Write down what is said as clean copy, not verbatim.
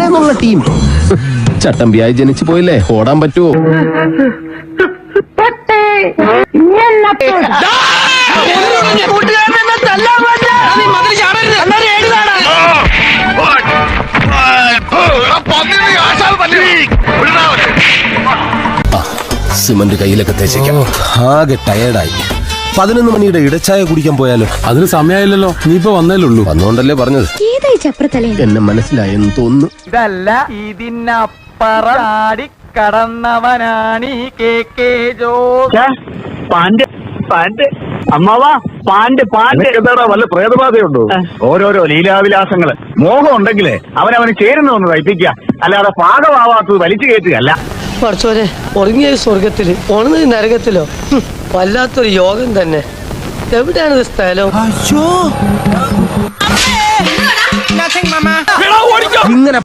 എന്നുള്ള ടീം. ചട്ടമ്പിയായി ജനിച്ചു പോയില്ലേ, ഓടാൻ പറ്റുമോ? സിമന്റ് കയ്യിലൊക്കെ തേച്ചേക്കാം. ആകെ ടയേർഡായി. 11 മണിയുടെ ഇടച്ചായ കുടിക്കാൻ പോയാലോ? അതിന് സമയമായില്ലല്ലോ, നീ ഇപ്പൊ വന്നേലുള്ളൂ. വന്നോണ്ടല്ലേ പറഞ്ഞത്. എന്നെ മനസ്സിലായെന്ന് തോന്നുന്നു. ഇതല്ല ഇതിനപ്പുറം കടന്നവനാണ് അമ്മാവാ പാണ്ട് വല്ല പ്രേതബാധയുണ്ടോ? ഓരോരോ ലീലാവിലാസങ്ങള്. മോഹം ഉണ്ടെങ്കിലേ അവനവന് ചേരുന്നൊന്ന് തയ്പ്പിക്കുക, അല്ലാതെ പാകമാവാത്തത് വലിച്ചു കയറ്റുകയല്ല. പഠിച്ചോനെ, ഉറങ്ങിയ സ്വർഗത്തില് ഉണർന്നത് നരകത്തിലോ? വല്ലാത്തൊരു യോഗം തന്നെ. എവിടെയാണ് സ്ഥലം? ഇങ്ങനെ